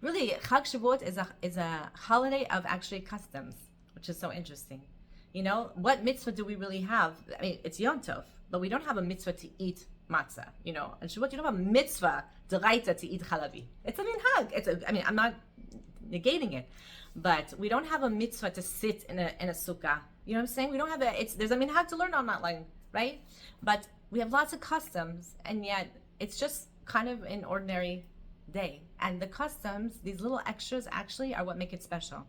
Really, Chag Shavuot is a holiday of actually customs, which is so interesting. You know, what mitzvah do we really have? I mean, it's Yom Tov, but we don't have a mitzvah to eat matzah. You know, and Shavuot, you don't have a mitzvah deraita to eat halavi. It's a minhag. I mean, I'm not negating it, but we don't have a mitzvah to sit in a sukkah. You know what I'm saying? We don't have there's a minhag to learn on that line, right? But we have lots of customs, and yet it's just kind of an ordinary day. And the customs, these little extras, actually are what make it special.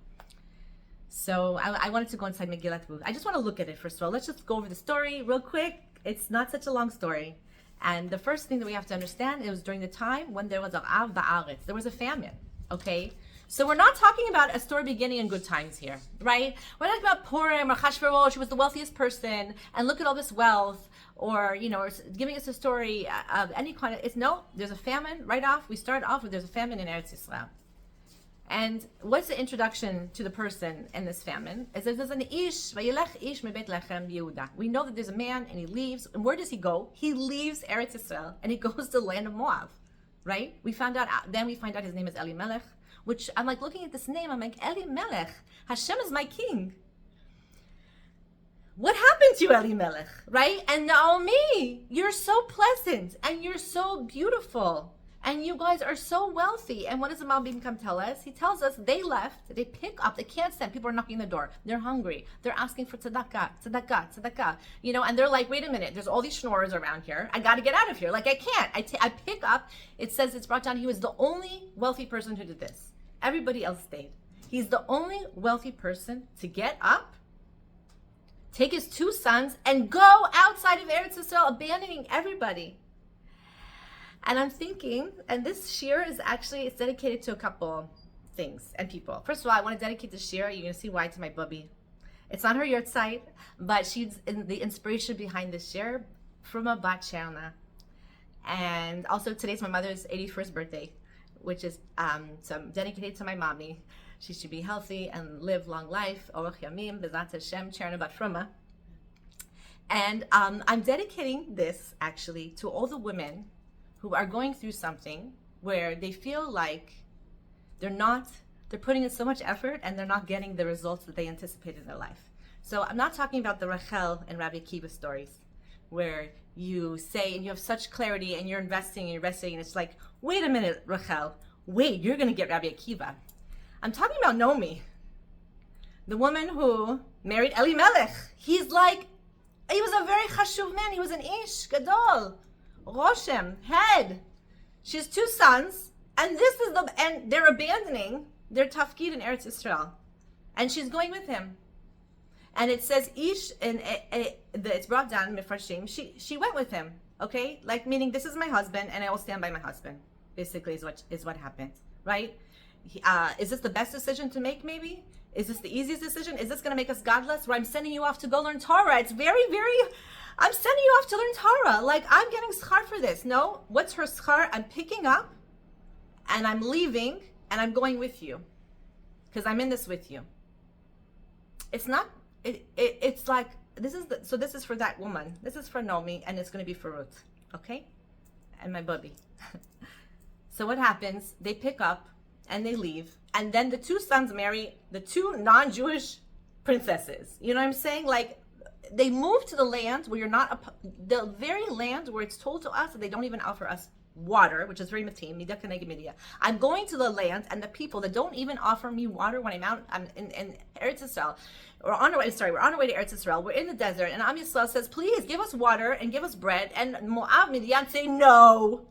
So I wanted to go inside Megillat Ruth. I just want to look at it first of all. Let's just go over the story real quick. It's not such a long story. And the first thing that we have to understand, it was during the time when there was a Av Ba'aretz. There was a famine, okay? So we're not talking about a story beginning in good times here, right? We're not talking about Purim or Chashvarosh, she was the wealthiest person, and look at all this wealth, or, you know, or giving us a story of any kind of, there's a famine right off. We start off with there's a famine in Eretz Yisrael. And what's the introduction to the person in this famine? It says there's an ish, vayilech ish mebet lechem Yehuda. We know that there's a man and he leaves. And where does he go? He leaves Eretz Yisrael and he goes to the land of Moab, right? We find out his name is Elimelech, which I'm like looking at this name. I'm like, Elimelech, Hashem is my king. What happened to Elimelech, right? And Naomi, you're so pleasant and you're so beautiful. And you guys are so wealthy. And what does the Malbim come tell us? He tells us they left, they pick up, they can't stand. People are knocking the door. They're hungry. They're asking for tzedakah, tzedakah, tzedakah. You know, and they're like, wait a minute, there's all these schnorrers around here. I got to get out of here. Like, I can't. I pick up. It says it's brought down. He was the only wealthy person who did this. Everybody else stayed. He's the only wealthy person to get up, take his two sons, and go outside of Eretz Yisrael, abandoning everybody. And I'm thinking, and this shir is actually, it's dedicated to a couple things and people. First of all, I want to dedicate this shir, you're going to see why, to my bubby. It's not her yahrzeit, but she's the inspiration behind this shir from a bat Sherna. And also today's my mother's 81st birthday, which is, so I'm dedicated to my mommy. She should be healthy and live long life. Orach Yamim, Bezat Hashem, Cherna Bat Fruma. And I'm dedicating this actually to all the women who are going through something where they feel like they're putting in so much effort and they're not getting the results that they anticipated in their life. So I'm not talking about the Rachel and Rabbi Akiva stories where you say and you have such clarity and you're investing and it's like, wait a minute, Rachel, wait, you're gonna get Rabbi Akiva. I'm talking about Naomi, the woman who married Elimelech. He was a very chashuv man. He was an ish gadol. Roshem, head. She has two sons, and they're abandoning their tafkid in Eretz Yisrael, and she's going with him. And it says ish, and it's brought down in Mifrashim. She went with him, okay, like meaning this is my husband, and I will stand by my husband. Basically, is what happened, right? Is this the best decision to make? Maybe. Is this the easiest decision? Is this going to make us godless? Where I'm sending you off to go learn Torah? It's very, very. I'm sending you off to learn Torah. Like, I'm getting schar for this. No, what's her schar? I'm picking up and I'm leaving and I'm going with you because I'm in this with you. It's not, it's like, this is for that woman. This is for Naomi and it's going to be for Ruth. Okay? And my bubby. So what happens? They pick up and they leave. And then the two sons marry the two non-Jewish princesses. You know what I'm saying? Like, they move to the land where the very land where it's told to us that they don't even offer us water, which is very matim, midah keneged midah. I'm going to the land and the people that don't even offer me water when I'm in Eretz Yisrael. We're on our way to Eretz Yisrael. We're in the desert, and Am Yisrael says, please give us water and give us bread. And Moab, Midian say, no.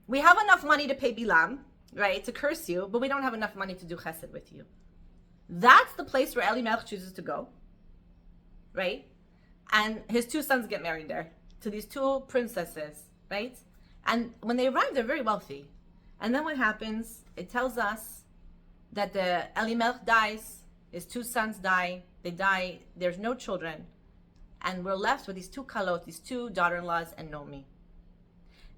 We have enough money to pay Bilam, right, to curse you, but we don't have enough money to do chesed with you. That's the place where Elimelech chooses to go, right? And his two sons get married there to these two princesses, right? And when they arrive, they're very wealthy. And then what happens? It tells us that the Elimelech dies, his two sons die, they die, there's no children, and we're left with these two kalot, these two daughter-in-laws, and Naomi.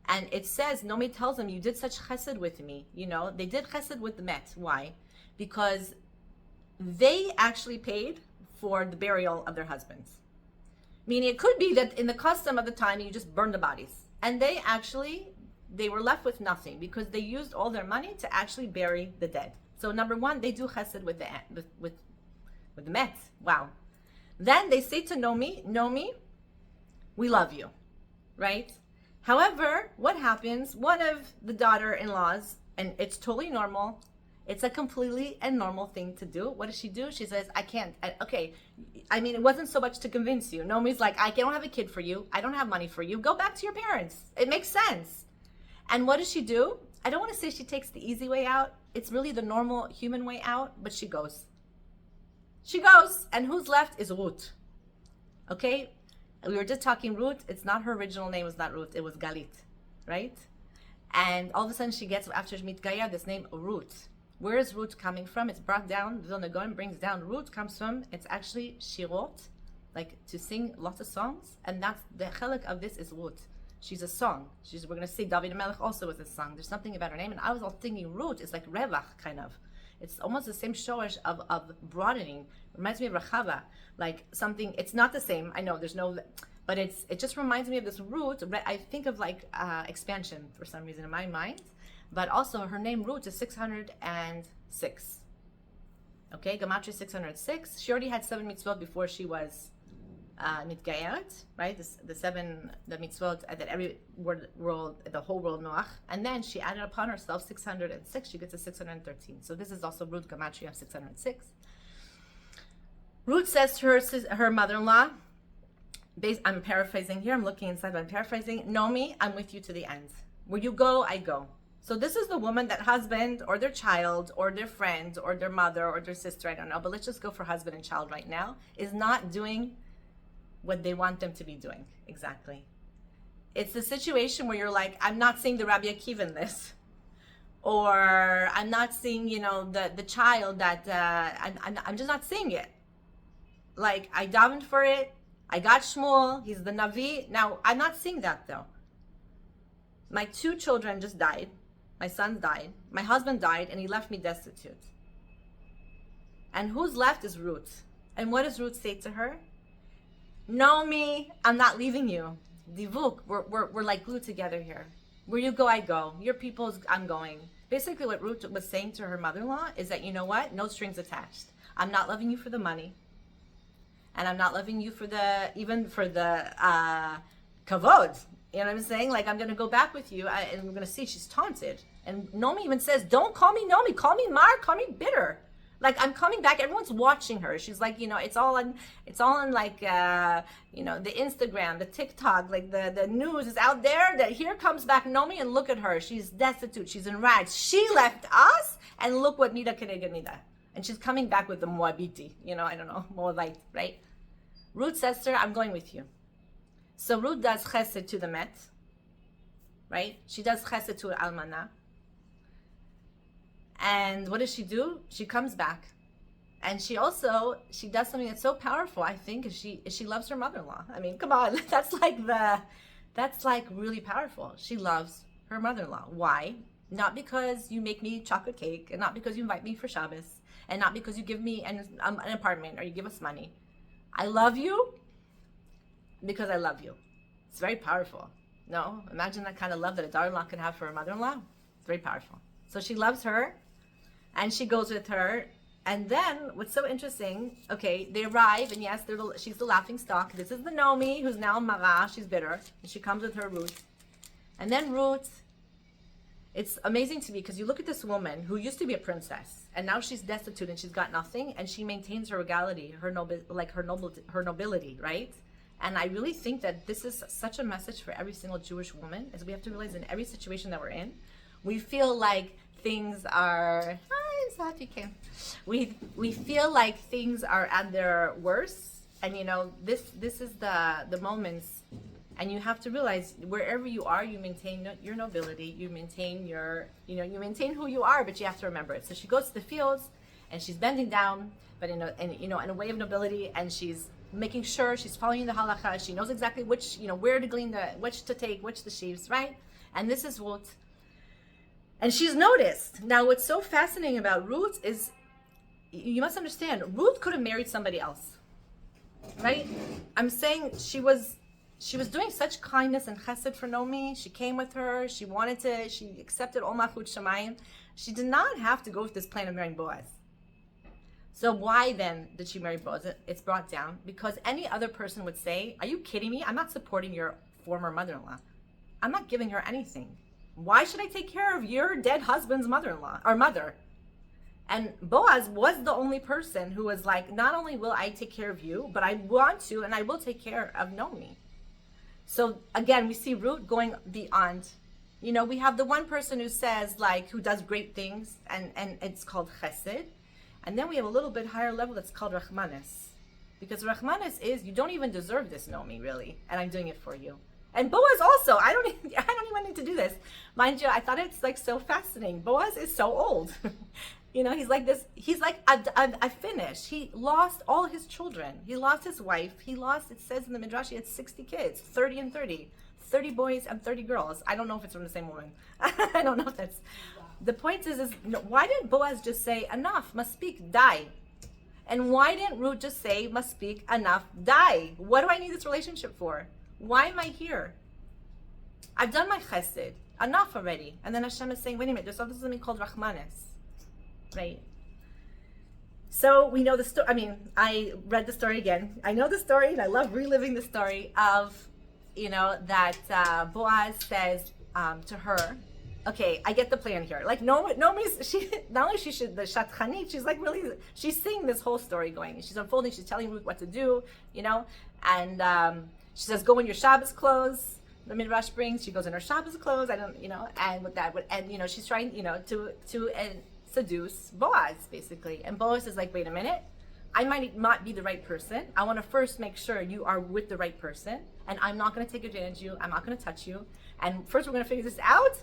And it says, Naomi tells them, you did such chesed with me. You know, they did chesed with the Met. Why? Because they actually paid for the burial of their husbands. Meaning it could be that in the custom of the time, you just burn the bodies. And they actually they were left with nothing because they used all their money to actually bury the dead. So number one, they do chesed with the Met. Wow. Then they say to Nomi, we love you, right? However, what happens? One of the daughter-in-laws, and it's totally normal. It's a completely and normal thing to do. What does she do? She says, I can't. Okay, I mean, it wasn't so much to convince you. Nomi's like, I don't have a kid for you. I don't have money for you. Go back to your parents. It makes sense. And what does she do? I don't want to say she takes the easy way out. It's really the normal human way out, but she goes. She goes, and who's left is Ruth. Okay? We were just talking Ruth. It's not her original name. It was not Ruth. It was Galit, right? And all of a sudden she gets, after Shmit Gaya, this name Ruth. Where is Ruth coming from? It's brought down, the Vilna Gaon brings down, Ruth comes from, it's actually Shirot, like to sing lots of songs, and that's, the chelik of this is Ruth. She's a song. We're going to say David Melech also was a song. There's something about her name, and I was all thinking Ruth is like Revach, kind of. It's almost the same shorish of broadening. Reminds me of Rachava, like something, it's not the same, I know, there's no, but it just reminds me of this Ruth. I think of like expansion for some reason in my mind. But also her name Ruth is 606. Okay, Gematria 606. She already had 7 mitzvot before she was mitgayeret, right? The mitzvot that every world, the whole world Noach. And then she added upon herself 606. She gets to 613. So this is also Ruth Gematria 606. Ruth says to her mother-in-law, I'm paraphrasing here. I'm looking inside, but I'm paraphrasing. Nomi, I'm with you to the end. Where you go, I go. So this is the woman that husband or their child or their friend or their mother or their sister, I don't know, but let's just go for husband and child right now, is not doing what they want them to be doing. Exactly. It's the situation where you're like, I'm not seeing the Rabbi Akiva in this. Or I'm not seeing, the child that, I'm just not seeing it. Like, I davened for it. I got Shmuel. He's the Navi. Now, I'm not seeing that though. My 2 children just died. My son died. My husband died, and he left me destitute. And who's left is Ruth. And what does Ruth say to her? Nomi, I'm not leaving you. Divuk, we're like glued together here. Where you go, I go. Your people's, I'm going. Basically, what Ruth was saying to her mother-in-law is that, you know what? No strings attached. I'm not loving you for the money. And I'm not loving you for the kavod. You know what I'm saying? Like, I'm going to go back with you, and we're going to see she's taunted. And Nomi even says, don't call me Nomi, call me Mar, call me bitter. Like, I'm coming back. Everyone's watching her. She's like, it's all on like, the Instagram, the TikTok, like the news is out there that here comes back Nomi, and look at her. She's destitute. She's in rags. She left us, and look what Nida Kenega Nida. And she's coming back with the Moabiti, I don't know, Moabite, right? Ruth says to her, I'm going with you. So Ruth does chesed to the Met, right? She does chesed to Almana. And what does she do? She comes back. And she does something that's so powerful, I think, is she loves her mother-in-law. I mean, come on, that's like really powerful. She loves her mother-in-law. Why? Not because you make me chocolate cake, and not because you invite me for Shabbos, and not because you give me an apartment or you give us money. I love you because I love you. It's very powerful. No? Imagine that kind of love that a daughter-in-law can have for her mother-in-law. It's very powerful. So she loves her, and she goes with her. And then, what's so interesting, okay, they arrive, and yes, she's the laughing stock. This is the Nomi, who's now Mara. She's bitter. And she comes with her Ruth. And then Ruth, it's amazing to me, because you look at this woman who used to be a princess, and now she's destitute, and she's got nothing, and she maintains her regality, her nobility, right? And I really think that this is such a message for every single Jewish woman, is we have to realize in every situation that we're in, we feel like things are, we feel like things are at their worst, and this is the moments, and you have to realize wherever you are, you maintain your nobility, you maintain you maintain who you are, but you have to remember it. So she goes to the fields, and she's bending down, but in a way of nobility, and she's making sure she's following the halacha. She knows exactly which, where to glean which to take, which the sheaves, right? And this is Ruth. And she's noticed. Now, what's so fascinating about Ruth is, you must understand, Ruth could have married somebody else, right? I'm saying she was she was doing such kindness and chesed for Naomi. She came with her. She accepted all Malchut Shemayim. She did not have to go with this plan of marrying Boaz. So why then did she marry Boaz? It's brought down because any other person would say, are you kidding me? I'm not supporting your former mother-in-law. I'm not giving her anything. Why should I take care of your dead husband's mother-in-law or mother? And Boaz was the only person who was like, not only will I take care of you, but I want to, and I will take care of Naomi. So again, we see Ruth going beyond. You know, we have the one person who says, like, who does great things, and it's called chesed. And then we have a little bit higher level that's called rachmanis. Because rachmanis is, you don't even deserve this, Naomi, really, and I'm doing it for you. And Boaz also, I don't even need to do this. Mind you, I thought it's like so fascinating. Boaz is so old. You know, he's like this, he's like, I finished. He lost all his children. He lost his wife. He lost, it says in the Midrash, he had 60 kids, 30 and 30. 30 boys and 30 girls. I don't know if it's from the same woman. I don't know if that's, the point is why didn't Boaz just say, enough, must speak, die? And why didn't Ruth just say, must speak, enough, die? What do I need this relationship for? Why am I here? I've done my chesed, enough already. And then Hashem is saying, wait a minute, there's also something called rachmanis. Right? So we know the story. I mean, I read the story again. I know the story, and I love reliving the story of, you know, that Boaz says to her, okay, I get the plan here. Like, nobody's, she, not only she should, the shatchanit, she's like really, she's seeing this whole story going. She's unfolding, she's telling Ruth what to do, you know, and she says, go in your Shabbos clothes. The Midrash brings, she goes in her Shabbos clothes, I don't, you know, and with that, and, you know, she's trying, you know, to seduce Boaz, basically. And Boaz is like, wait a minute, I might not be the right person. I want to first make sure you are with the right person, and I'm not going to take advantage of you. I'm not going to touch you. And first we're going to figure this out.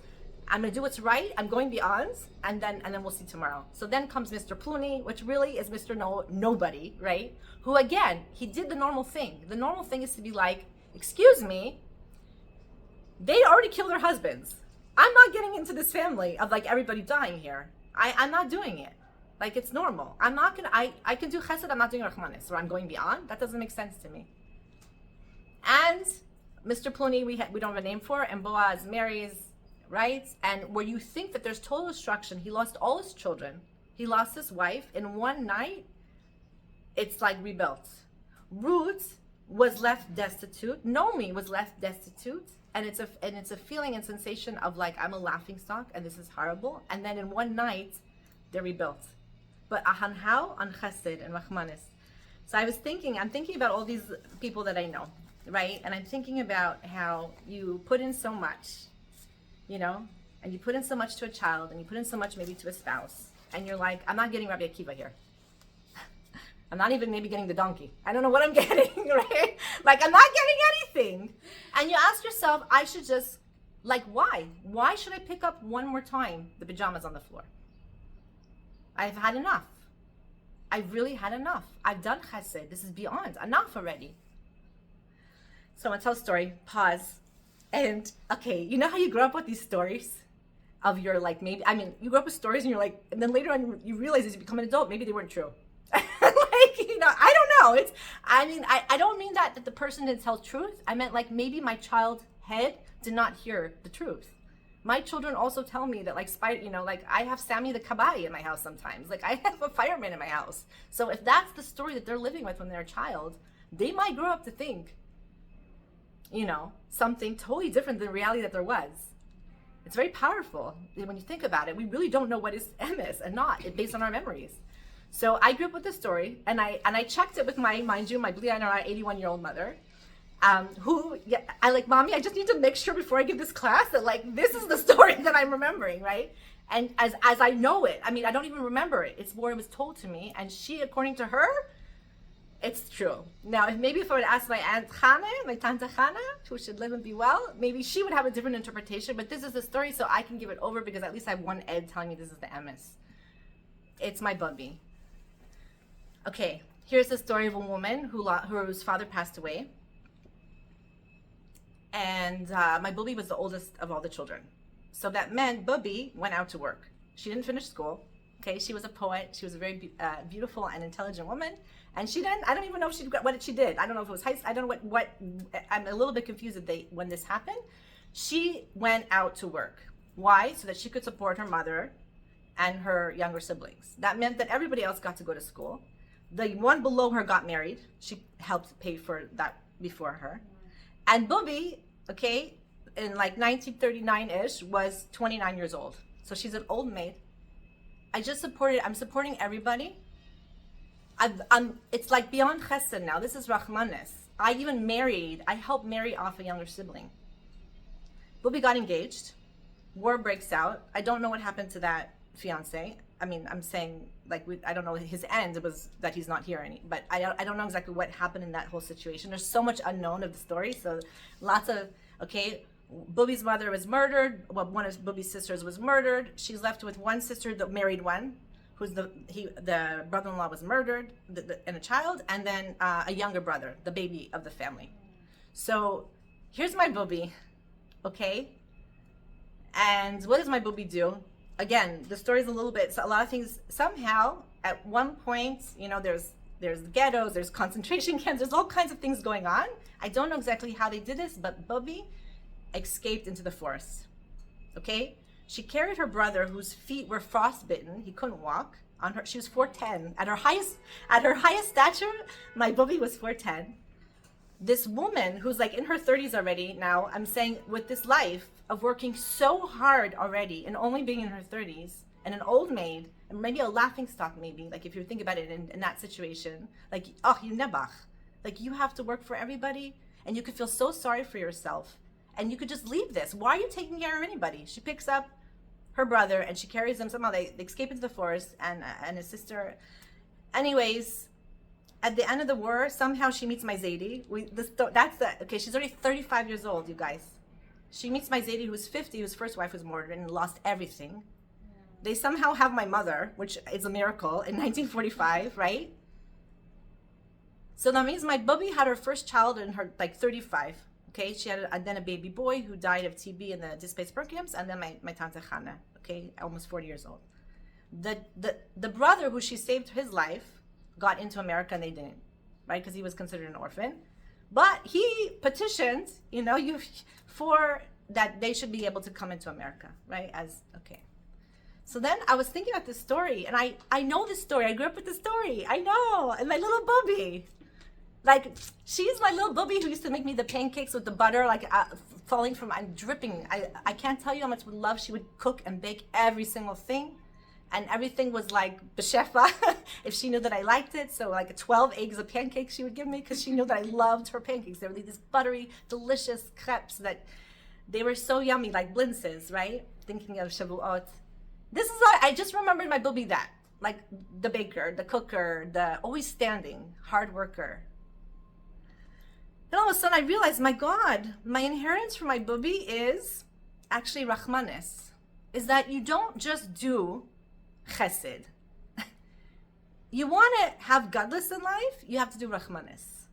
I'm going to do what's right. I'm going beyond, and then we'll see tomorrow. So then comes Mr. Pluni, which really is Mr. Nobody, right? Who again, he did the normal thing. The normal thing is to be like, excuse me, they already killed their husbands. I'm not getting into this family of like everybody dying here. I'm not doing it. Like, it's normal. I'm not gonna, I can do chesed, I'm not doing rachmanis, or I'm going beyond. That doesn't make sense to me. And Mr. Pluni, we don't have a name for, and Boaz marries, right? And where you think that there's total destruction, he lost all his children, he lost his wife, in one night, it's like rebuilt. Ruth was left destitute, Naomi was left destitute, and it's a feeling and sensation of like, I'm a laughingstock, and this is horrible, and then in one night, they're rebuilt. But how? On chesed and rachmanis. So I'm thinking about all these people that I know, right? And I'm thinking about how you put in so much, you know, and you put in so much to a child, and you put in so much maybe to a spouse, and you're like, I'm not getting Rabbi Akiva here. I'm not even maybe getting the donkey. I don't know what I'm getting, right? Like, I'm not getting anything. And you ask yourself, I should just, like, why? Why should I pick up one more time the pajamas on the floor? I've had enough. I've really had enough. I've done chesed. This is beyond. Enough already. So I'm going to tell a story. Pause. And, okay, you know how you grow up with these stories of your, like, maybe, I mean, you grow up with stories and you're like, and then later on you realize as you become an adult, maybe they weren't true. Like, you know, I don't know. I don't mean that the person didn't tell truth. I meant like maybe my child head did not hear the truth. My children also tell me that like, you know, like I have Sammy the Kabai in my house sometimes. Like I have a fireman in my house. So if that's the story that they're living with when they're a child, they might grow up to think, you know, something totally different than the reality that there was. It's very powerful. When you think about it, we really don't know what is emes and not, based on our memories. So I grew up with this story, and I checked it with my, mind you, my Bli Ayin Hara 81-year-old mother, I like, mommy, I just need to make sure before I give this class that like, this is the story that I'm remembering, right? And as I know it, I mean, I don't even remember it. It's more it was told to me, and she, according to her, it's true. Now, if I would ask my Aunt Chana, my Tante Chana, who should live and be well, maybe she would have a different interpretation, but this is the story, so I can give it over because at least I have one Ed telling me this is the emes. It's my bubby. Okay, here's the story of a woman whose father passed away. And my bubby was the oldest of all the children. So that meant bubby went out to work. She didn't finish school. Okay, she was a poet. She was a very beautiful and intelligent woman. And she didn't, I don't even know if what she did. I don't know if it was I don't know what I'm a little bit confused when this happened. She went out to work. Why? So that she could support her mother and her younger siblings. That meant that everybody else got to go to school. The one below her got married. She helped pay for that before her. And Bobby, okay, in like 1939-ish, was 29 years old. So she's an old maid. I'm supporting everybody. It's like beyond chesed now. This is Rahmanis. I helped marry off a younger sibling. Bobby got engaged. War breaks out. I don't know what happened to that fiance. I mean, I'm saying, like, I don't know his end. It was that he's not here but I don't know exactly what happened in that whole situation. There's so much unknown of the story. So lots of, okay, Bobby's mother was murdered. Well, one of Bobby's sisters was murdered. She's left with one sister, the married one, who's the brother-in-law was murdered, and a child, and then a younger brother, the baby of the family. So here's my Bobby, okay? And what does my Bobby do? Again, the story's a lot of things. Somehow, at one point, you know, there's ghettos, there's concentration camps, there's all kinds of things going on. I don't know exactly how they did this, but Bobby escaped into the forest, okay? She carried her brother, whose feet were frostbitten. He couldn't walk. She was 4'10". At her highest stature, my Bobby was 4'10". This woman who's like in her 30s already now, I'm saying, with this life of working so hard already and only being in her 30s, and an old maid, and maybe a laughing stock, maybe, like if you think about it in that situation, like, oh, you nebach. Like, you have to work for everybody, and you could feel so sorry for yourself, and you could just leave this. Why are you taking care of anybody? She picks up her brother, and she carries him. Somehow they escape into the forest, and his sister. Anyways, at the end of the war, somehow she meets my Zaidi. Okay, she's already 35 years old, you guys. She meets my Zaidi, who's 50, whose first wife was murdered and lost everything. Yeah. They somehow have my mother, which is a miracle, in 1945, right? So that means my Bubby had her first child in her, like, 35. Okay, she had then a baby boy who died of TB in the displaced birth camps, and then my Tante Chana, okay, almost 40 years old. The brother who she saved his life got into America, and they didn't, right? Because he was considered an orphan. But he petitioned, you know, for that they should be able to come into America, right? Okay. So then I was thinking about this story, and I know this story. I grew up with this story. I know, and my little Bubby. Like, she's my little Bubby who used to make me the pancakes with the butter, like falling from, I'm dripping. I can't tell you how much love she would cook and bake every single thing. And everything was like b'shefa, if she knew that I liked it. So like 12 eggs of pancakes she would give me because she knew that I loved her pancakes. They were these buttery, delicious crepes that they were so yummy, like blintzes, right? Thinking of Shavuot. This is why I just remembered my Bubby that. Like the baker, the cooker, the always standing, hard worker. Then all of a sudden I realized, my God, my inheritance from my Bubby is actually Rachmanis. Is that you don't just do chesed. You want to have godless in life, you have to do Rachmanis.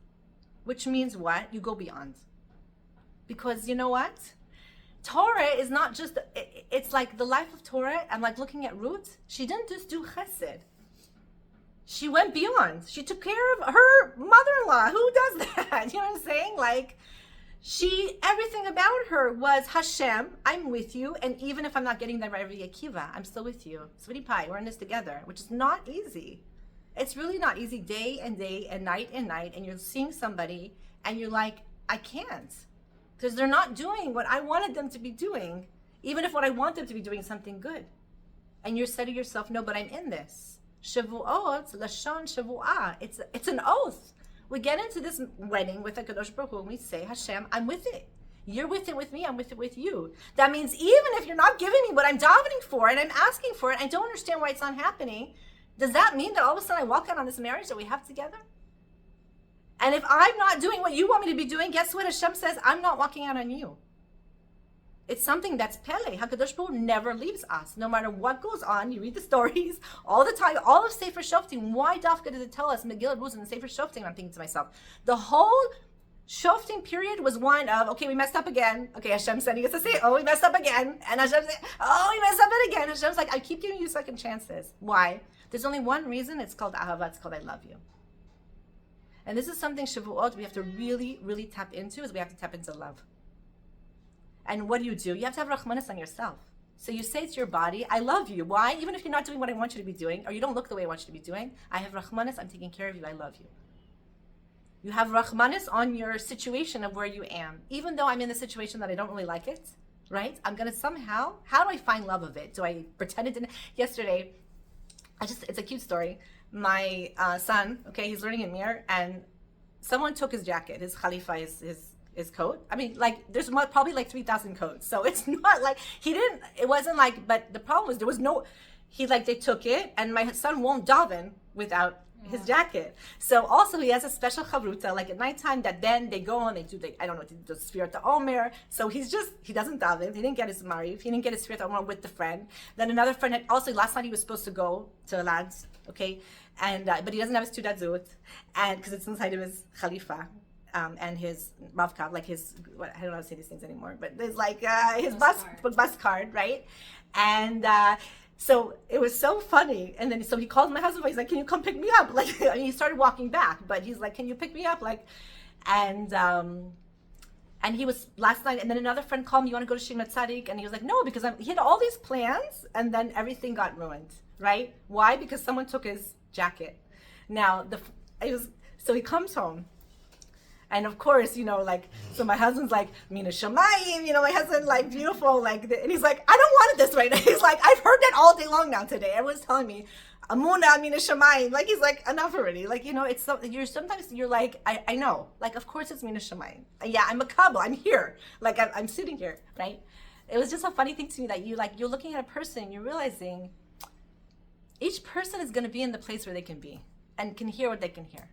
Which means what? You go beyond. Because you know what? Torah is not just, it's like the life of Torah. I'm like looking at Ruth. She didn't just do chesed. She went beyond. She took care of her mother-in-law. Who does that? You know what I'm saying? Like, everything about her was, Hashem, I'm with you, and even if I'm not getting that right every Akiva, I'm still with you. Sweetie pie, we're in this together, which is not easy. It's really not easy, day and night, and you're seeing somebody, and you're like, I can't. Because they're not doing what I wanted them to be doing, even if what I want them to be doing is something good. And you're saying to yourself, no, but I'm in this. Shavuot, Lashon Shavuah, it's an oath. We get into this wedding with a Kadosh Baruch Hu, and we say, Hashem, I'm with it. You're with it with me, I'm with it with you. That means even if you're not giving me what I'm davening for, and I'm asking for it, I don't understand why it's not happening, does that mean that all of a sudden I walk out on this marriage that we have together? And if I'm not doing what you want me to be doing, guess what? Hashem says, I'm not walking out on you. It's something that's Pele. HaKadosh Baruch Hu never leaves us. No matter what goes on, you read the stories all the time, all of Sefer Shoftim. Why Dafka does it tell us Megillat rules in the Sefer Shoftim? I'm thinking to myself, the whole Shofting period was one of, okay, we messed up again. Okay, Hashem sending us to say, oh, we messed up again. And Hashem saying, oh, we messed up it again. Hashem's like, I keep giving you second chances. Why? There's only one reason. It's called ahava. It's called I love you. And this is something Shavuot we have to really, really tap into, is we have to tap into love. And what do? You have to have rachmanis on yourself. So you say to your body, I love you. Why? Even if you're not doing what I want you to be doing, or you don't look the way I want you to be doing, I have rachmanis, I'm taking care of you, I love you. You have rachmanis on your situation of where you am. Even though I'm in a situation that I don't really like it, right? I'm going to somehow, how do I find love of it? Do I pretend it didn't? Yesterday, it's a cute story. My son, okay, he's learning in Mir, and someone took his jacket, his khalifa, his coat. I mean, like, there's probably like 3,000 coats. So it's not like, it wasn't like, but the problem was there was no, they took it, and my son won't daven without his jacket. So also he has a special chavruta, like at nighttime, that then they go and they do, I don't know, the Sfirat Omer. So he doesn't daven. He didn't get his mariv. He didn't get his Sfirat Omer with the friend. Then another friend also, last night he was supposed to go to Elad, okay? And, but he doesn't have his Tudat Zut, and because it's inside of his khalifa. And his Ravkav, like his, I don't know how to say these things anymore, but there's like his bus card, right? And so it was so funny. And then so he called my husband. He's like, "Can you come pick me up?" Like, and he started walking back, but he's like, "Can you pick me up?" Like, and he was last night. And then another friend called me. "You want to go to Shimon Tzadik?" And he was like, "No," because he had all these plans, and then everything got ruined, right? Why? Because someone took his jacket. Now so he comes home. And of course, so my husband's like, Mina Shamayim, my husband, like, beautiful, like, and he's like, I don't want this right now. He's like, I've heard that all day long now today. Everyone's telling me, Amuna, Mina Shamayim. Like, he's like, enough already. Like, it's something, sometimes you're like, I know. Like, of course it's Mina Shamayim. Yeah, I'm a Kabbalah. I'm here. Like, I'm sitting here, right? It was just a funny thing to me that you're looking at a person, you're realizing each person is going to be in the place where they can be and can hear what they can hear.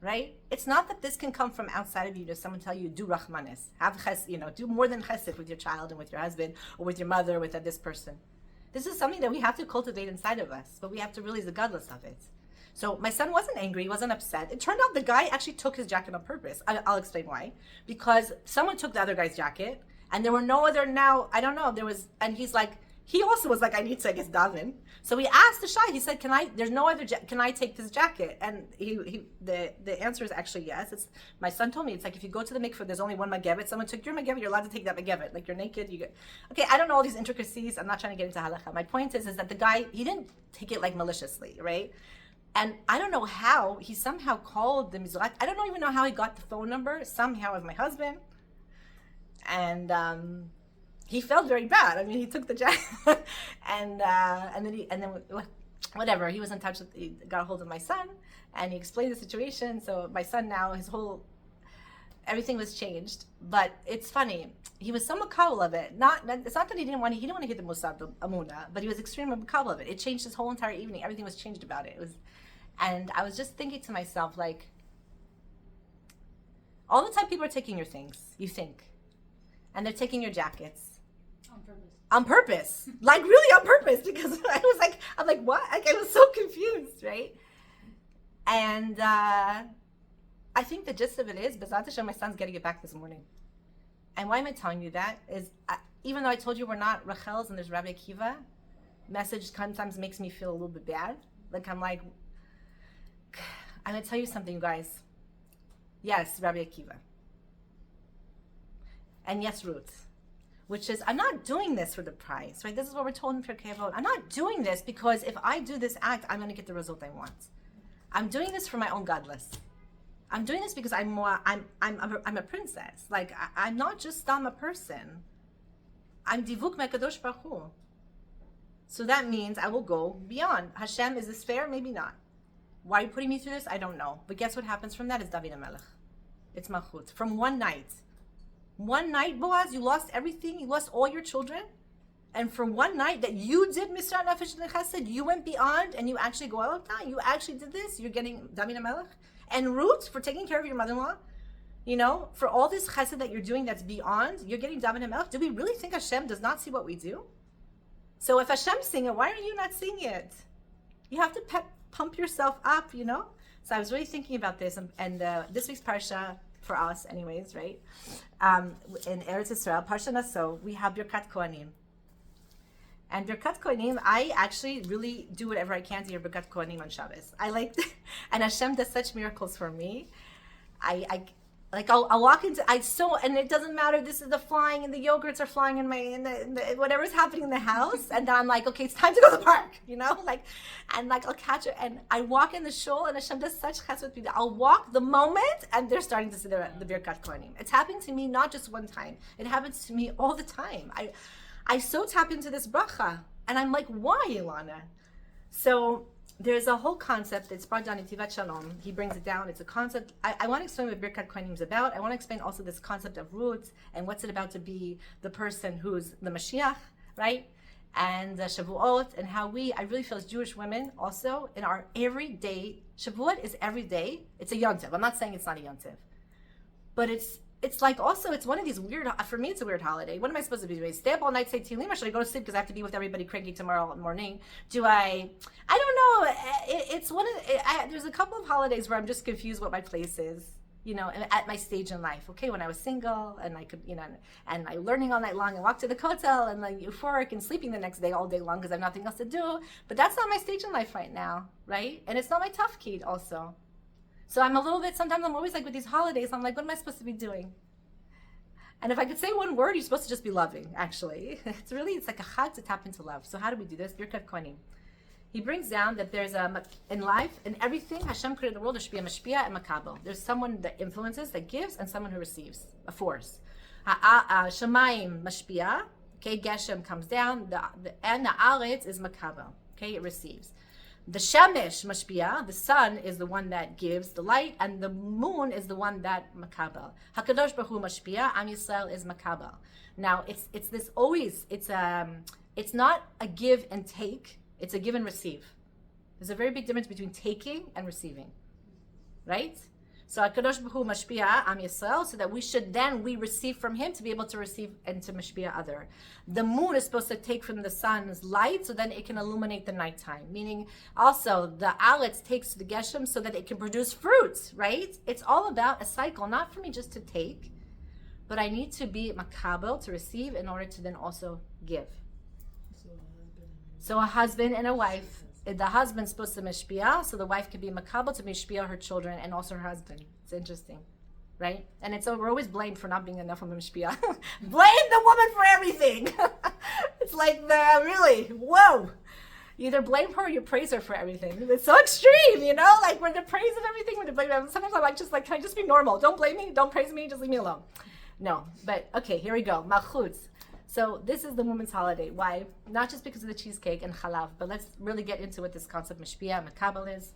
Right? It's not that this can come from outside of you. Does someone tell you, do rachmanis, have do more than chesed with your child and with your husband or with your mother, with this person. This is something that we have to cultivate inside of us, but we have to realize the godless of it. So my son wasn't angry, he wasn't upset. It turned out the guy actually took his jacket on purpose. I'll explain why. Because someone took the other guy's jacket, and there were no other and he's like, he also was like, I need to, I guess, daven. So he asked the Shai, he said, can I take this jacket? And the answer is actually yes. My son told me, it's like, if you go to the mikveh, there's only one magevet. Someone took your magevet, you're allowed to take that magevet. Like, you're naked, okay, I don't know all these intricacies. I'm not trying to get into halacha. My point is that the guy, he didn't take it like maliciously, right? And I don't know how, he somehow called the Mizrahi. I don't even know how he got the phone number, somehow, of my husband. And, he felt very bad. I mean, he took the jacket, and then whatever. He was in touch he got a hold of my son, and he explained the situation. So my son now, everything was changed. But it's funny. He was so makabel of it. It's not that he didn't want to hear the Musab, the Amuna, but he was extremely makabel of it. It changed his whole entire evening. Everything was changed about it. And I was just thinking to myself, like, all the time people are taking your things, you think, and they're taking your jackets. On purpose, like really on purpose, because I'm like, what? Like, I was so confused, right? And I think the gist of it is, B'ezrat Hashem, my son's getting it back this morning. And why am I telling you that? Is even though I told you we're not Rachel's and there's Rabbi Akiva, message sometimes makes me feel a little bit bad. Like, I'm going to tell you something, guys. Yes, Rabbi Akiva. And yes, Ruth. Which is, I'm not doing this for the prize, right? This is what we're told in Pirkei Avot. I'm not doing this because if I do this act, I'm going to get the result I want. I'm doing this for my own godless. I'm doing this because I'm a princess. Like, I'm not just a person. I'm divuk me'kadosh baruch Hu. So that means I will go beyond. Hashem, is this fair? Maybe not. Why are you putting me through this? I don't know. But guess what happens from that is David HaMelech. It's Malchut. From one night. One night, Boaz, you lost everything. You lost all your children. And for one night that you did Misra Nefesh Chesed, you went beyond and you actually go out. You actually did this. You're getting David HaMelech. And Ruth, for taking care of your mother-in-law, for all this chesed that you're doing that's beyond, you're getting David HaMelech. Do we really think Hashem does not see what we do? So if Hashem's seeing it, why are you not seeing it? You have to pump yourself up, So I was really thinking about this. And this week's Parsha, for us anyways, right? In Eretz Israel, Parshat Nasso, we have Birkat Kohanim. And Birkat Kohanim, I actually really do whatever I can to hear Birkat Kohanim on Shabbos. I like, and Hashem does such miracles for me. I'll walk into, and it doesn't matter, this is the flying, and the yogurts are flying in whatever's happening in the house, and then I'm like, okay, it's time to go to the park, I'll catch it, and I walk in the shul, and Hashem does such chesed with me. I'll walk the moment, and they're starting to see the Birkat Kohanim. It's happened to me not just one time, it happens to me all the time. I so tap into this bracha, and I'm like, why, Elana? So there's a whole concept that's brought down in Tivat Shalom. He brings it down. It's a concept. I want to explain what Birkat Kohanim is about. I want to explain also this concept of Ruth and what's it about to be the person who's the Mashiach, right? And Shavuot, and how I really feel as Jewish women also in our everyday, Shavuot is every day. It's a yontiv. I'm not saying it's not a yontiv, but it's like also, it's one of these weird, for me it's a weird holiday. What am I supposed to be doing? Stay up all night, say Tehillim, or should I go to sleep because I have to be with everybody cranky tomorrow morning? I don't know. It's one of, there's a couple of holidays where I'm just confused what my place is, at my stage in life. Okay, when I was single and I could, and I learning all night long and walk to the kotel and like euphoric and sleeping the next day all day long because I have nothing else to do. But that's not my stage in life right now, right? And it's not my tafkid also. So I'm a little bit, sometimes I'm always like with these holidays, I'm like, what am I supposed to be doing? And if I could say one word, you're supposed to just be loving, actually. It's like a chag to tap into love. So how do we do this? Birkat Kohanim. He brings down that there's in life, in everything, Hashem created the world, there should be a mashpia and makabel. There's someone that influences, that gives, and someone who receives, a force. Shamayim mashpia, okay, Geshem comes down, and the aretz is makabel, okay, it receives. The Shemesh Mashpia, the sun is the one that gives the light, and the moon is the one that makabel. Hakadosh Baruch Hu Mashpia, Am Yisrael is makabel. Now it's this always, it's not a give and take, it's a give and receive. There's a very big difference between taking and receiving, right? So Hakadosh Baruch Hu Mashpia, Am Yisrael, so that we receive from him to be able to receive and to Mashpia other. The moon is supposed to take from the sun's light so then it can illuminate the nighttime. Meaning also the aletz takes the geshem so that it can produce fruits, right? It's all about a cycle, not for me just to take, but I need to be makabel to receive in order to then also give. So a husband and a wife. The husband's supposed to mishpia, so the wife can be makabel to mishpia her children and also her husband. It's interesting, right? And we're always blamed for not being enough of a mishpia. Blame the woman for everything. It's like really, whoa. You either blame her or you praise her for everything. It's so extreme, like we're the praise of everything, we're the blame. Sometimes I'm like, can I just be normal? Don't blame me, don't praise me, just leave me alone. No, but okay, here we go. Malchutz. So this is the women's holiday. Why? Not just because of the cheesecake and chalav, but let's really get into what this concept mishpia, makabel is.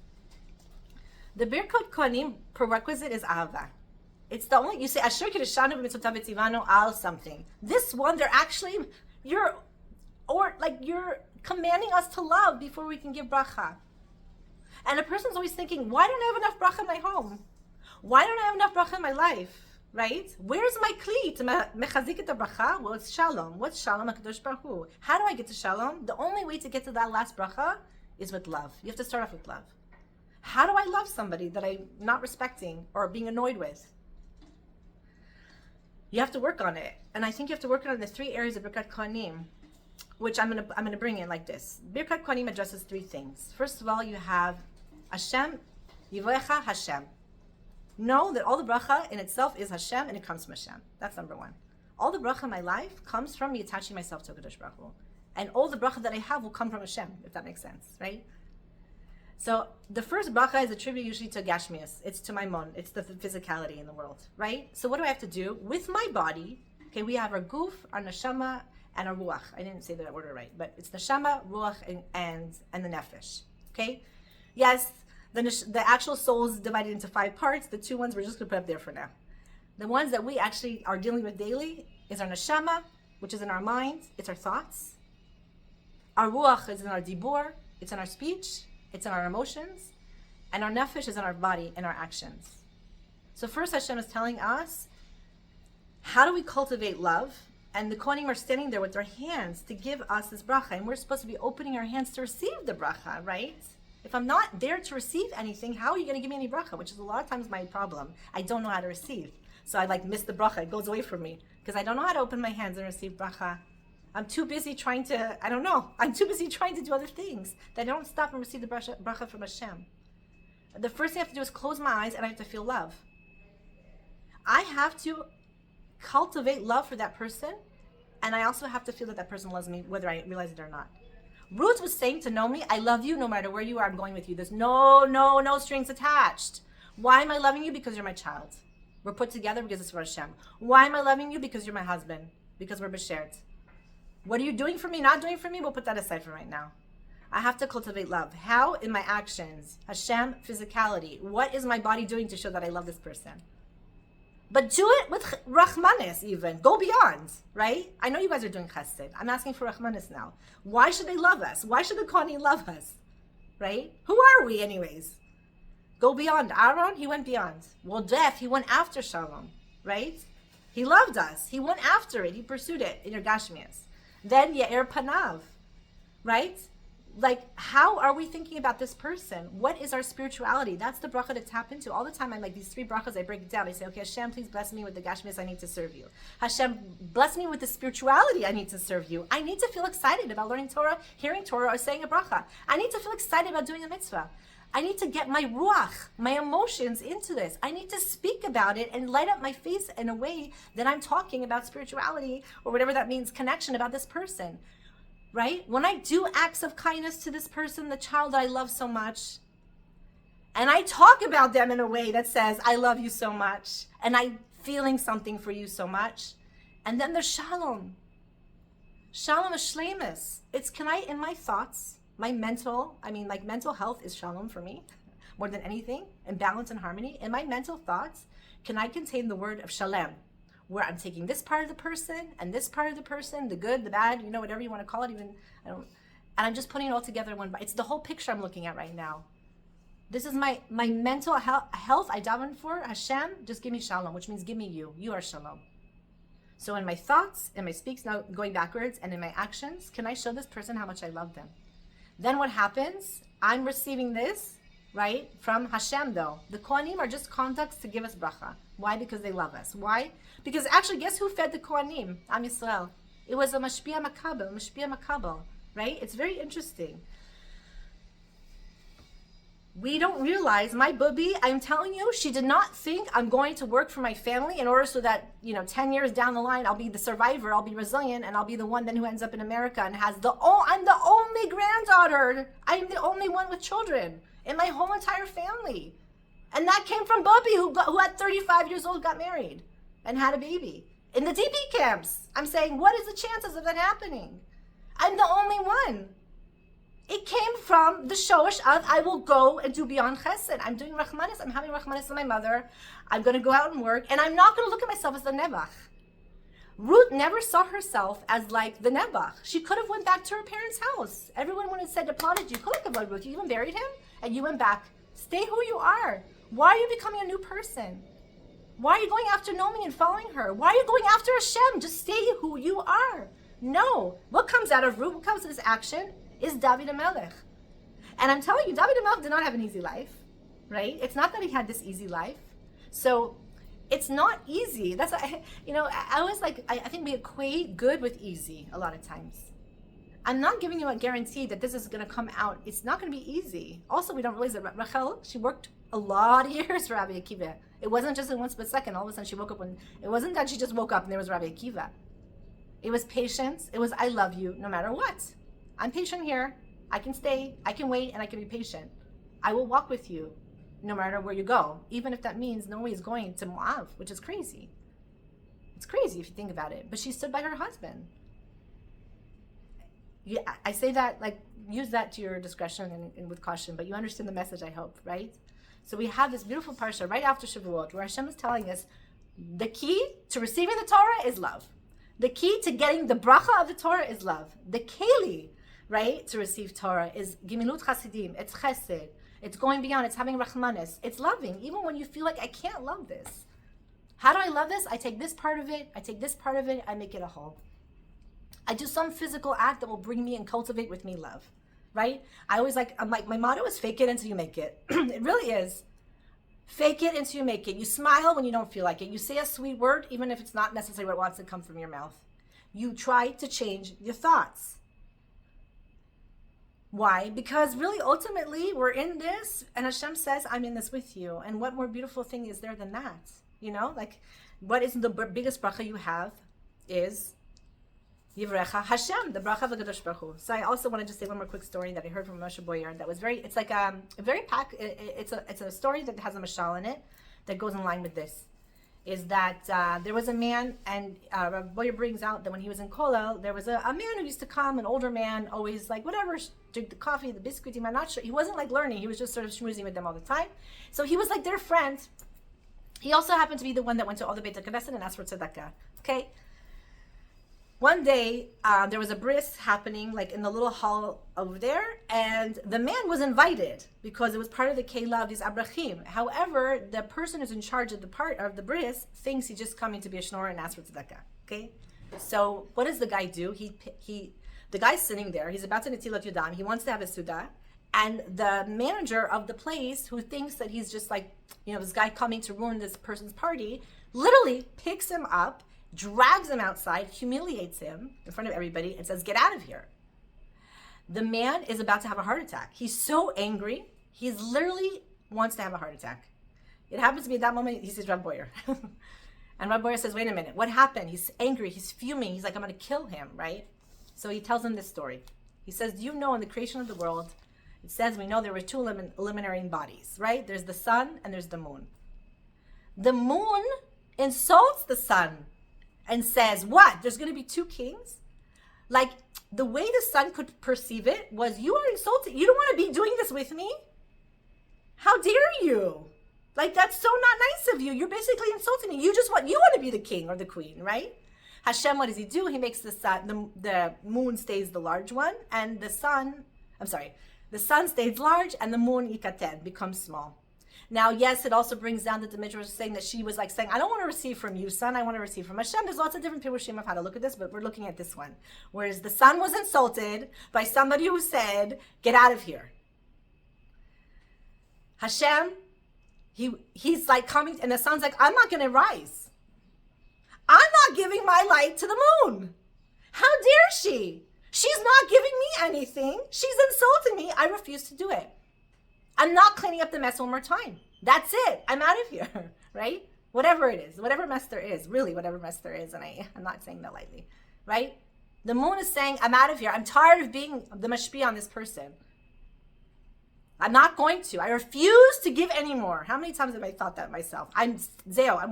The Birkat Kohanim prerequisite is ahava. It's the only, you say, Asher Kirishanu b'mitzotav v'tzivanu al something. This one, they're actually, you're commanding us to love before we can give bracha. And a person's always thinking, why don't I have enough bracha in my home? Why don't I have enough bracha in my life? Right? Where's my kli to mechazik the bracha? Well, it's shalom. What's shalom? HaKadosh Baruch Hu. How do I get to shalom? The only way to get to that last bracha is with love. You have to start off with love. How do I love somebody that I'm not respecting or being annoyed with? You have to work on it. And I think you have to work on the 3 areas of Birkat Kohanim, which I'm gonna bring in like this. Birkat Kohanim addresses 3 things. First of all, you have Hashem, Yivoecha Hashem. Know that all the bracha in itself is Hashem and it comes from Hashem. That's number 1. All the bracha in my life comes from me attaching myself to HaKadosh Baruch Hu. And all the bracha that I have will come from Hashem, if that makes sense, right? So the first bracha is attributed usually to Gashmias. It's to my mon. It's the physicality in the world, right? So what do I have to do? With my body, okay, we have our guf, our neshama, and our ruach. I didn't say that order right, but it's neshama, ruach, and the nefesh, okay? Yes, the actual soul is divided into 5 parts. The 2 ones we're just going to put up there for now. The ones that we actually are dealing with daily is our neshama, which is in our mind. It's our thoughts. Our ruach is in our dibur. It's in our speech. It's in our emotions. And our nefesh is in our body, in our actions. So first Hashem is telling us, how do we cultivate love? And the Kohanim are standing there with their hands to give us this bracha. And we're supposed to be opening our hands to receive the bracha, right? If I'm not there to receive anything, how are you going to give me any bracha? Which is a lot of times my problem. I don't know how to receive. So I like miss the bracha. It goes away from me because I don't know how to open my hands and receive bracha. I'm too busy trying to, I don't know. I'm too busy trying to do other things that I don't stop and receive the bracha from Hashem. The first thing I have to do is close my eyes and I have to feel love. I have to cultivate love for that person, and I also have to feel that that person loves me, whether I realize it or not. Ruth was saying to Naomi, I love you no matter where you are, I'm going with you. There's no strings attached. Why am I loving you? Because you're my child. We're put together because it's for Hashem. Why am I loving you? Because you're my husband. Because we're b'shert. What are you doing for me, not doing for me? We'll put that aside for right now. I have to cultivate love. How? In my actions. Hashem, physicality. What is my body doing to show that I love this person? But do it with Rachmanis even. Go beyond, right? I know you guys are doing chesed. I'm asking for Rachmanis now. Why should they love us? Why should the Kohanim love us? Right? Who are we anyways? Go beyond. Aaron, he went beyond. Well, Jeff, he went after Shalom, right? He loved us. He went after it. He pursued it in your Gashmias. Then Yair Panav, right? Like, how are we thinking about this person? What is our spirituality? That's the bracha to tap into. All the time, I'm like, these 3 brachas, I break it down. I say, okay, Hashem, please bless me with the Gashmias I need to serve you. Hashem, bless me with the spirituality I need to serve you. I need to feel excited about learning Torah, hearing Torah, or saying a bracha. I need to feel excited about doing a mitzvah. I need to get my ruach, my emotions into this. I need to speak about it and light up my face in a way that I'm talking about spirituality or whatever that means, connection about this person, right? When I do acts of kindness to this person, the child I love so much, and I talk about them in a way that says, I love you so much, and I'm feeling something for you so much, and then there's shalom. Shalom is shleimus. It's, can I, in my thoughts, my mental health is shalom for me, more than anything, and balance and harmony. In my mental thoughts, can I contain the word of shalem, where I'm taking this part of the person and this part of the person, the good, the bad, whatever you want to call it, and I'm just putting it all together in one. It's the whole picture I'm looking at right now. This is my mental health I daven for. Hashem, just give me shalom, which means give me you. You are shalom. So in my thoughts, in my speaks, now going backwards, and in my actions, can I show this person how much I love them? Then what happens? I'm receiving this, right, from Hashem though. The Kohanim are just contacts to give us bracha. Why? Because they love us. Why? Because actually, guess who fed the Kohanim? Am Yisrael. It was a mashpia makabel, right? It's very interesting. We don't realize, my booby, I'm telling you, she did not think I'm going to work for my family in order so that, 10 years down the line, I'll be the survivor, I'll be resilient, and I'll be the one then who ends up in America and I'm the only granddaughter. I'm the only one with children in my whole entire family. And that came from Bubby, who at 35 years old got married and had a baby. In the DP camps, I'm saying, what is the chances of that happening? I'm the only one. It came from the shosh of, I will go and do beyond chesed. I'm doing rachmanis. I'm having rachmanis with my mother. I'm going to go out and work. And I'm not going to look at myself as the Nebuch. Ruth never saw herself as like the Nebuch. She could have went back to her parents' house. Everyone would have said, applauded you. Kolak Ruth. You even buried him and you went back. Stay who you are. Why are you becoming a new person? Why are you going after Naomi and following her? Why are you going after Hashem? Just stay who you are. No. What comes out of Ruth, what comes out of this action is David HaMelech. And I'm telling you, David HaMelech did not have an easy life, right? It's not that he had this easy life. So it's not easy. That's, I always I think we equate good with easy a lot of times. I'm not giving you a guarantee that this is going to come out. It's not going to be easy. Also, we don't realize that Rachel, she worked a lot of years for Rabbi Akiva. It wasn't just in one split second. All of a sudden she woke up it wasn't that she just woke up and there was Rabbi Akiva. It was patience. It was, I love you no matter what. I'm patient here. I can stay, I can wait, and I can be patient. I will walk with you no matter where you go, even if that means Naomi is going to Moab, which is crazy. It's crazy if you think about it. But she stood by her husband. Yeah, I say that, use that to your discretion and with caution, but you understand the message, I hope, right? So we have this beautiful parsha right after Shavuot, where Hashem is telling us the key to receiving the Torah is love. The key to getting the bracha of the Torah is love. The keli, right, to receive Torah is gimilut chasidim. It's chesed. It's going beyond. It's having rachmanis. It's loving, even when you feel like I can't love this. How do I love this? I take this part of it. I take this part of it. I make it a whole. I do some physical act that will bring me and cultivate with me love, right? I'm like, my motto is fake it until you make it. It really is. Fake it until you make it. You smile when you don't feel like it. You say a sweet word, even if it's not necessarily what wants to come from your mouth. You try to change your thoughts. Why? Because really, ultimately, we're in this, and Hashem says, I'm in this with you. And what more beautiful thing is there than that? You know, like, what is the biggest bracha you have is Yivrecha Hashem, the bracha of the Kadosh Baruch Hu. So I also want to just say one more quick story that I heard from Moshe Boyer that was very, it's like a very it's a story that has a mashal in it that goes in line with this. Is that there was a man, and Rabbi Boyer brings out that when he was in Kollel, there was a man who used to come, an older man, always like whatever, drink the coffee, the biscuit, I'm not sure. He wasn't like learning, he was just sort of schmoozing with them all the time. So he was like their friend. He also happened to be the one that went to all the Beit HaKnesset and asked for tzedakah. Okay? One day, there was a bris happening like in the little hall over there, and the man was invited because it was part of the keilah of these abrachim. However, the person who's in charge of the part of the bris thinks he's just coming to be a schnorrer and ask for tzedakah. Okay, so what does the guy do? The guy's sitting there. He's about to netilat yudam. He wants to have a suda, and the manager of the place, who thinks that he's just like, you know, this guy coming to ruin this person's party, literally picks him up, drags him outside, humiliates him in front of everybody, and says, get out of here. The man is about to have a heart attack. He's so angry. He's literally wants to have a heart attack. It happens to be at that moment, he sees Rabbi Boyer. And Rabbi Boyer says, wait a minute, what happened? He's angry, he's fuming. He's like, I'm going to kill him, right? So he tells him this story. He says, do you know in the creation of the world, it says we know there were two elementary bodies, right? There's the sun and there's the moon. The moon insults the sun and says, what? There's going to be two kings? Like, the way the sun could perceive it was, you are insulting. You don't want to be doing this with me? How dare you? Like, that's so not nice of you. You're basically insulting me. You want to be the king or the queen, right? Hashem, what does he do? He makes the sun, the moon stays the large one, and the sun stays large, and the moon, ikaten, becomes small. Now, yes, it also brings down that the Midrash was saying that she was like saying, I don't want to receive from you, son. I want to receive from Hashem. There's lots of different pirushim of how to look at this, but we're looking at this one. Whereas the son was insulted by somebody who said, get out of here. Hashem, he's like coming, and the son's like, I'm not going to rise. I'm not giving my light to the moon. How dare she? She's not giving me anything. She's insulting me. I refuse to do it. I'm not cleaning up the mess one more time. That's it. I'm out of here, right? Whatever it is, whatever mess there is, really whatever mess there is, and I'm not saying that lightly, right? The moon is saying, I'm out of here. I'm tired of being the mashpia on this person. I'm not going to. I refuse to give anymore. How many times have I thought that myself? I'm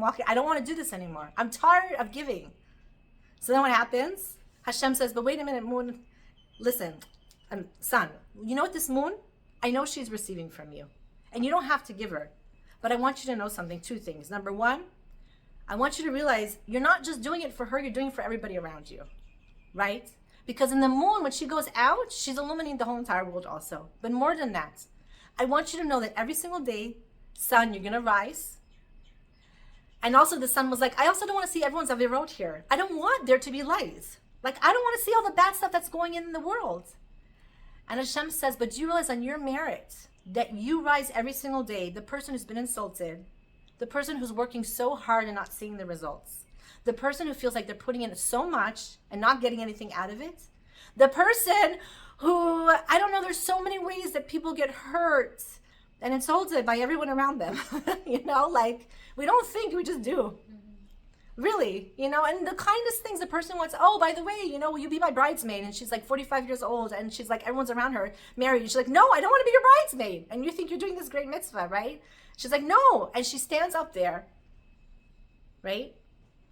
walking. I don't want to do this anymore. I'm tired of giving. So then what happens? Hashem says, but wait a minute, moon. Listen, son, you know what this moon? I know she's receiving from you, and you don't have to give her, but I want you to know something, two things. Number one, I want you to realize you're not just doing it for her, you're doing it for everybody around you, right? Because in the moon, when she goes out, she's illuminating the whole entire world also. But more than that, I want you to know that every single day, sun, you're going to rise. And also the sun was like, I also don't want to see everyone's avirot here. I don't want there to be lies. Like, I don't want to see all the bad stuff that's going in the world. And Hashem says, but do you realize on your merit that you rise every single day, the person who's been insulted, the person who's working so hard and not seeing the results, the person who feels like they're putting in so much and not getting anything out of it, the person who, I don't know, there's so many ways that people get hurt and insulted by everyone around them. You know, like, we don't think, we just do. Really, you know, and the kindest things the person wants, oh, by the way, you know, will you be my bridesmaid? And she's like 45 years old, and she's like, everyone's around her married. And she's like, no, I don't want to be your bridesmaid. And you think you're doing this great mitzvah, right? She's like, no. And she stands up there, right?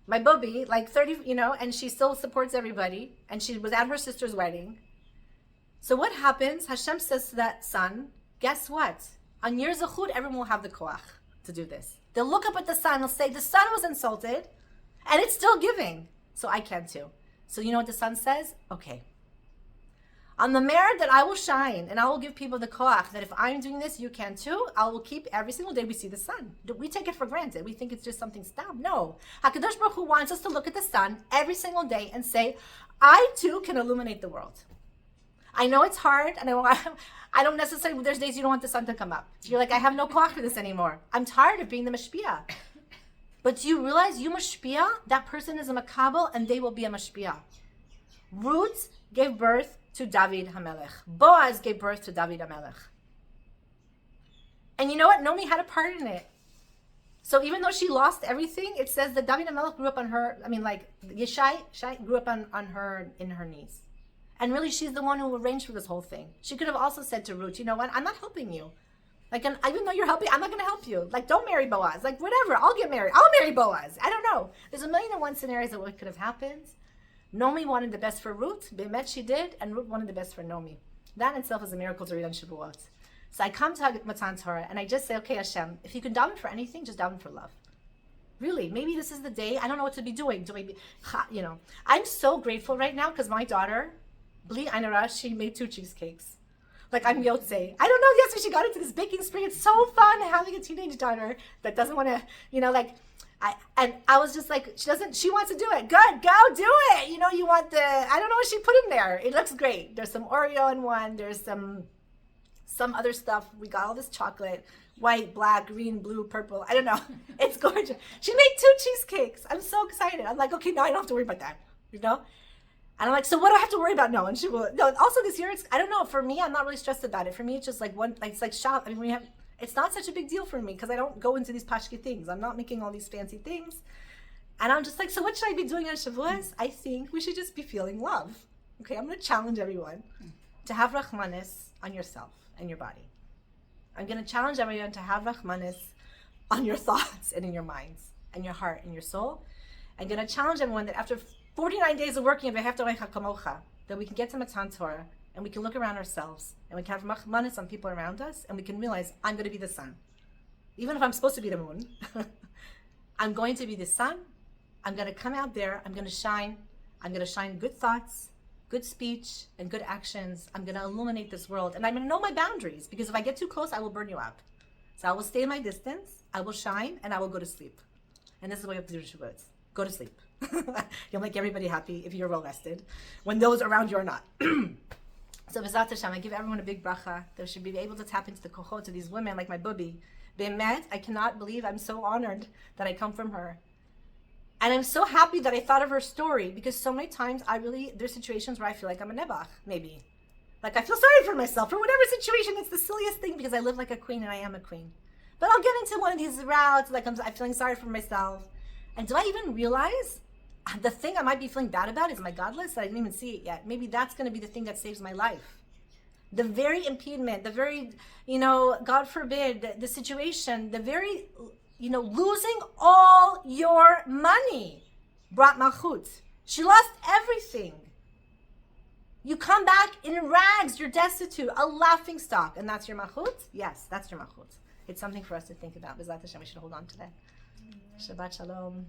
My bubby, like 30, you know, and she still supports everybody. And she was at her sister's wedding. So what happens? Hashem says to that son, guess what? On your zechut, everyone will have the koach to do this. They'll look up at the sun, they'll say, the sun was insulted, and it's still giving. So I can too. So you know what the sun says? Okay. On the merit that I will shine, and I will give people the koach, that if I'm doing this, you can too. I will keep every single day we see the sun. We take it for granted. We think it's just something stop. No. HaKadosh Baruch Hu wants us to look at the sun every single day and say, I too can illuminate the world. I know it's hard, and I don't necessarily, there's days you don't want the sun to come up. You're like, I have no koach for this anymore. I'm tired of being the mashpia. But do you realize you mashpia, that person is a makabel, and they will be a mashpia. Ruth gave birth to David HaMelech. Boaz gave birth to David HaMelech. And you know what? Naomi had a part in it. So even though she lost everything, it says that David HaMelech grew up on her, Yishai grew up on her, in her knees. And really, she's the one who arranged for this whole thing. She could have also said to Ruth, you know what? I'm not helping you. Like, and even though you're helping, I'm not going to help you. Like, don't marry Boaz. Like, whatever. I'll get married. I'll marry Boaz. I don't know. There's 1,000,001 scenarios of what could have happened. Naomi wanted the best for Ruth. Be'emet she did. And Ruth wanted the best for Naomi. That in itself is a miracle to read on Shavuot. So I come to Matan Torah and I just say, okay, Hashem, if you can daven for anything, just daven for love. Really, maybe this is the day. I don't know what to be doing. I'm so grateful right now because my daughter, Bli Ainara, she made 2 cheesecakes. Like, I'm Yotze. I don't know, yesterday she got into this baking spree. It's so fun having a teenage daughter that doesn't want to, I was just like, she wants to do it. Good, go do it. You want I don't know what she put in there. It looks great. There's some Oreo in one. There's some other stuff. We got all this chocolate, white, black, green, blue, purple. I don't know. It's gorgeous. She made 2 cheesecakes. I'm so excited. I'm like, okay, now I don't have to worry about that, And I'm like, so what do I have to worry about? No, and she will. No, also this year, I don't know. For me, I'm not really stressed about it. For me, it's just like it's like shop. I mean, it's not such a big deal for me because I don't go into these pashki things. I'm not making all these fancy things. And I'm just like, so what should I be doing on Shavuos? I think we should just be feeling love. Okay, I'm going to challenge everyone to have rachmanis on yourself and your body. I'm going to challenge everyone to have rachmanis on your thoughts and in your minds and your heart and your soul. I'm going to challenge everyone that after 49 days of working, that we can get to Matan Torah and we can look around ourselves and we can have rachmanis on people around us and we can realize, I'm going to be the sun. Even if I'm supposed to be the moon, I'm going to be the sun. I'm going to come out there. I'm going to shine. I'm going to shine good thoughts, good speech, and good actions. I'm going to illuminate this world. And I'm going to know my boundaries because if I get too close, I will burn you up. So I will stay in my distance. I will shine and I will go to sleep. And this is what you have to do in Shavuot. Go to sleep. You'll make everybody happy if you're well rested when those around you are not. So B'ezrat Hashem, I give everyone a big bracha. They should be able to tap into the kochot to these women like my bubby. Be'emet, I cannot believe, I'm so honored that I come from her. And I'm so happy that I thought of her story because so many times there's situations where I feel like I'm a nebach, maybe. Like I feel sorry for myself for whatever situation. It's the silliest thing because I live like a queen and I am a queen. But I'll get into one of these routes, like I'm feeling sorry for myself. And do I even realize the thing I might be feeling bad about is my godless? I didn't even see it yet. Maybe that's going to be the thing that saves my life. The very impediment, the very, God forbid, the situation, the very, losing all your money brought malchut. She lost everything. You come back in rags, you're destitute, a laughing stock, and that's your malchut? Yes, that's your malchut. It's something for us to think about. B'ezrat Hashem, we should hold on to that. Shabbat shalom.